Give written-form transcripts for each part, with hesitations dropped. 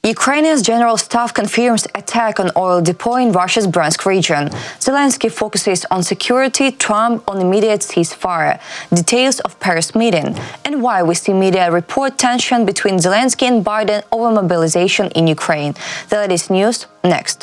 Ukraine's general staff confirms attack on oil depot in Russia's Bryansk region. Zelenskyy focuses on security, Trump on immediate ceasefire. Details of Paris meeting, and why we see media report tension between Zelenskyy and Biden over mobilization in Ukraine. The latest news next.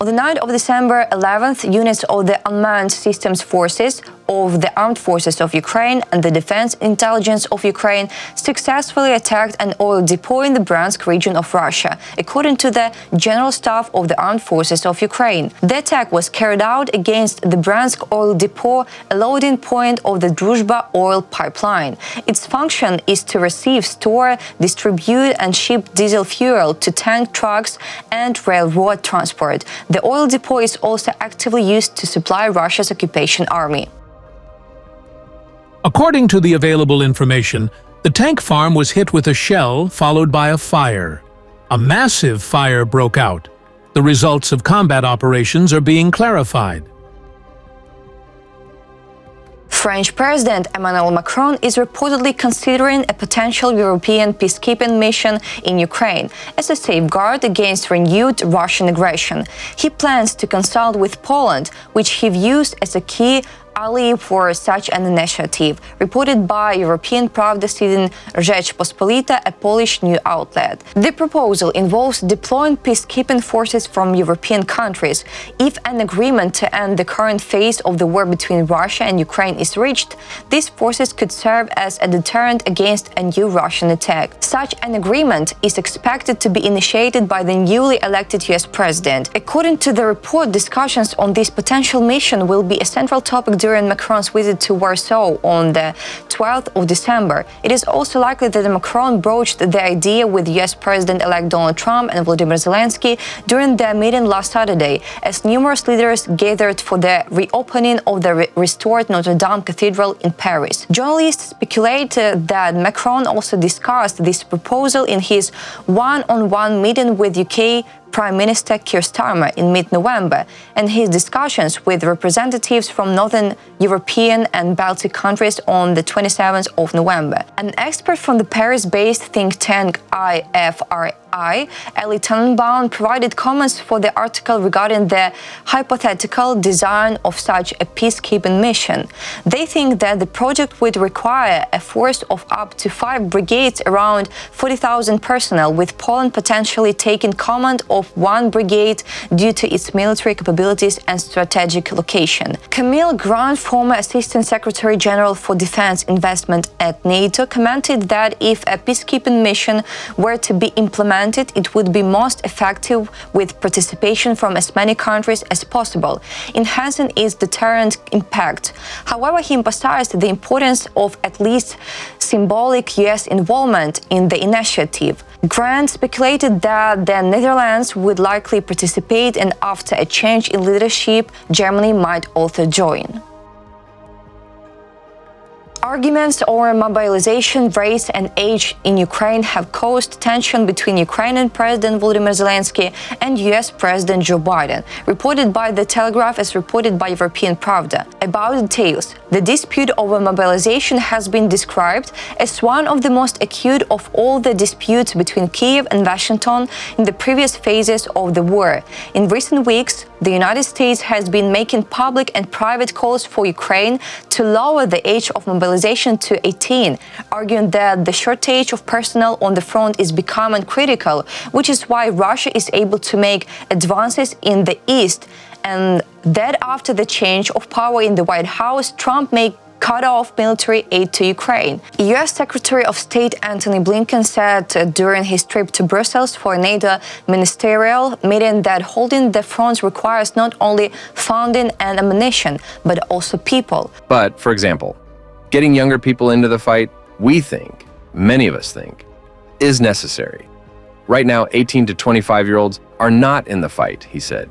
On the night of December 11th, units of the Unmanned Systems Forces of the Armed Forces of Ukraine and the Defense Intelligence of Ukraine successfully attacked an oil depot in the Bryansk region of Russia, according to the General Staff of the Armed Forces of Ukraine. The attack was carried out against the Bryansk oil depot, a loading point of the Druzhba oil pipeline. Its function is to receive, store, distribute and ship diesel fuel to tank trucks and railroad transport. The oil depot is also actively used to supply Russia's occupation army. According to the available information, the tank farm was hit with a shell followed by a fire. A massive fire broke out. The results of combat operations are being clarified. French President Emmanuel Macron is reportedly considering a potential European peacekeeping mission in Ukraine as a safeguard against renewed Russian aggression. He plans to consult with Poland, which he views as a key ally for such an initiative, reported by European Pravda citizen Rzeczpospolita, a Polish news outlet. The proposal involves deploying peacekeeping forces from European countries. If an agreement to end the current phase of the war between Russia and Ukraine is reached, these forces could serve as a deterrent against a new Russian attack. Such an agreement is expected to be initiated by the newly elected US president. According to the report, discussions on this potential mission will be a central topic during Macron's visit to Warsaw on the 12th of December. It is also likely that Macron broached the idea with US President-elect Donald Trump and Volodymyr Zelenskyy during their meeting last Saturday, as numerous leaders gathered for the reopening of the restored Notre Dame Cathedral in Paris. Journalists speculate that Macron also discussed this proposal in his one-on-one meeting with UK Prime Minister Keir Starmer in mid-November, and his discussions with representatives from Northern European and Baltic countries on the 27th of November. An expert from the Paris-based think tank IFRI, Ellie Tannenbaum, provided comments for the article regarding the hypothetical design of such a peacekeeping mission. They think that the project would require a force of up to 5 brigades, around 40,000 personnel, with Poland potentially taking command of one brigade due to its military capabilities and strategic location. Camille Grant, former Assistant Secretary General for Defense Investment at NATO, commented that if a peacekeeping mission were to be implemented, it would be most effective with participation from as many countries as possible, enhancing its deterrent impact. However, he emphasized the importance of at least symbolic US involvement in the initiative. Grant speculated that the Netherlands would likely participate, and after a change in leadership, Germany might also join. Arguments over mobilization, race and age in Ukraine have caused tension between Ukrainian President Volodymyr Zelenskyy and US President Joe Biden, reported by The Telegraph as reported by European Pravda. About details, the dispute over mobilization has been described as one of the most acute of all the disputes between Kyiv and Washington in the previous phases of the war. In recent weeks, the United States has been making public and private calls for Ukraine to lower the age of mobilization to 18, arguing that the shortage of personnel on the front is becoming critical, which is why Russia is able to make advances in the East, and that after the change of power in the White House, Trump may cut off military aid to Ukraine. US Secretary of State Antony Blinken said during his trip to Brussels for a NATO ministerial meeting that holding the front requires not only funding and ammunition, but also people. But, for example, getting younger people into the fight, we think, many of us think, is necessary. Right now, 18 to 25-year-olds are not in the fight, he said.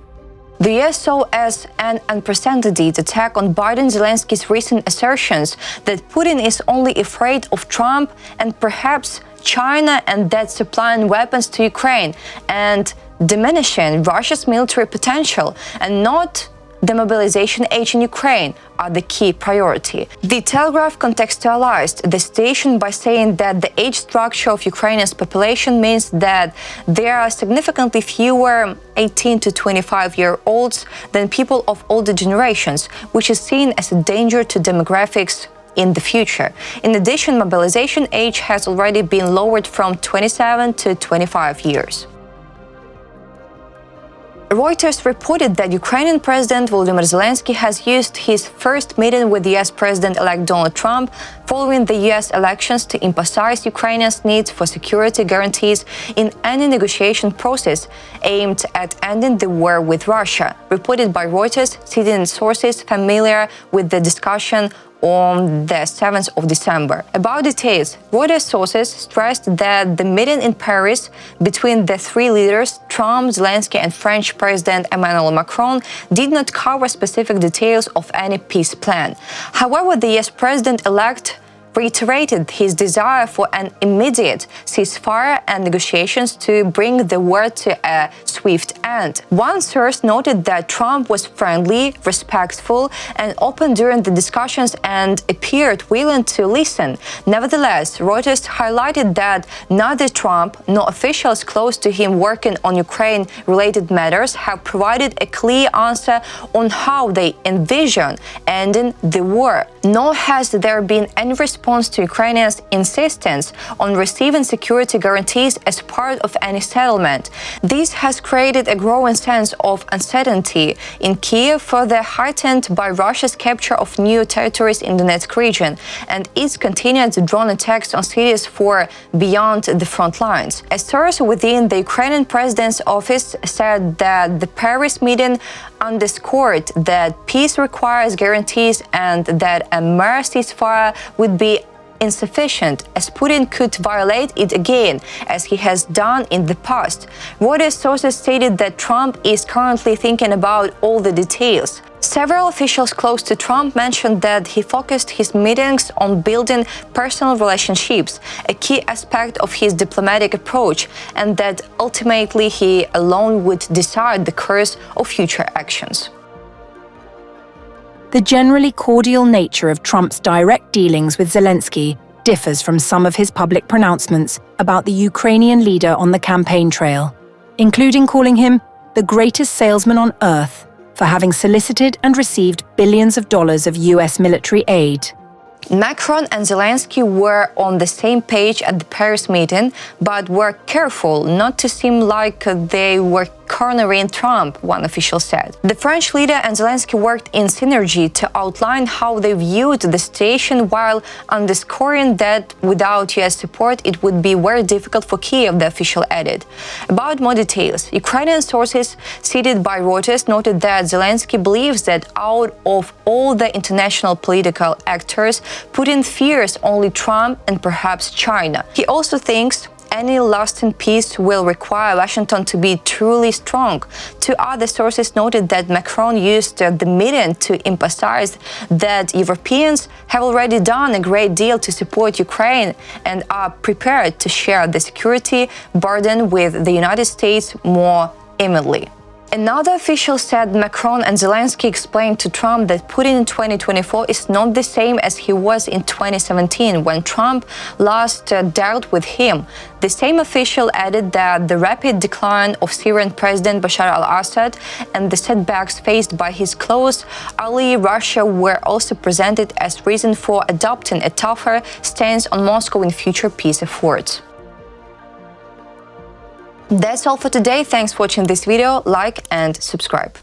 The US saw as an unprecedented attack on Biden-Zelenskyy's recent assertions that Putin is only afraid of Trump and perhaps China, and that supplying weapons to Ukraine and diminishing Russia's military potential, and not the mobilization age in Ukraine are the key priority. The Telegraph contextualized the situation by saying that the age structure of Ukraine's population means that there are significantly fewer 18 to 25-year-olds than people of older generations, which is seen as a danger to demographics in the future. In addition, mobilization age has already been lowered from 27 to 25 years. Reuters reported that Ukrainian President Volodymyr Zelenskyy has used his first meeting with US President-elect Donald Trump following the US elections to emphasize Ukraine's needs for security guarantees in any negotiation process aimed at ending the war with Russia, reported by Reuters, citing sources familiar with the discussion on the 7th of December. About details, Reuters sources stressed that the meeting in Paris between the three leaders, Trump, Zelenskyy, and French President Emmanuel Macron, did not cover specific details of any peace plan. However, the US President-elect reiterated his desire for an immediate ceasefire and negotiations to bring the war to a swift end. One source noted that Trump was friendly, respectful, and open during the discussions and appeared willing to listen. Nevertheless, Reuters highlighted that neither Trump nor officials close to him working on Ukraine-related matters have provided a clear answer on how they envision ending the war, nor has there been any response to Ukraine's insistence on receiving security guarantees as part of any settlement. This has created a growing sense of uncertainty in Kyiv, further heightened by Russia's capture of new territories in the Donetsk region and its continued drone attacks on cities for beyond the front lines. A source within the Ukrainian president's office said that the Paris meeting underscored that peace requires guarantees and that a mere ceasefire would be insufficient, as Putin could violate it again, as he has done in the past. Reuters sources stated that Trump is currently thinking about all the details. Several officials close to Trump mentioned that he focused his meetings on building personal relationships, a key aspect of his diplomatic approach, and that ultimately he alone would decide the course of future actions. The generally cordial nature of Trump's direct dealings with Zelenskyy differs from some of his public pronouncements about the Ukrainian leader on the campaign trail, including calling him the greatest salesman on earth for having solicited and received billions of dollars of US military aid. Macron and Zelenskyy were on the same page at the Paris meeting, but were careful not to seem like they were cornering Trump, one official said. The French leader and Zelenskyy worked in synergy to outline how they viewed the situation while underscoring that without US support it would be very difficult for Kyiv, the official added. About more details, Ukrainian sources cited by Reuters noted that Zelenskyy believes that out of all the international political actors, Putin fears only Trump and perhaps China. He also thinks any lasting peace will require Washington to be truly strong. Two other sources noted that Macron used the meeting to emphasize that Europeans have already done a great deal to support Ukraine and are prepared to share the security burden with the United States more evenly. Another official said Macron and Zelenskyy explained to Trump that Putin in 2024 is not the same as he was in 2017 when Trump last dealt with him. The same official added that the rapid decline of Syrian President Bashar al-Assad and the setbacks faced by his close ally Russia were also presented as reason for adopting a tougher stance on Moscow in future peace efforts. That's all for today. Thanks for watching this video. Like and subscribe.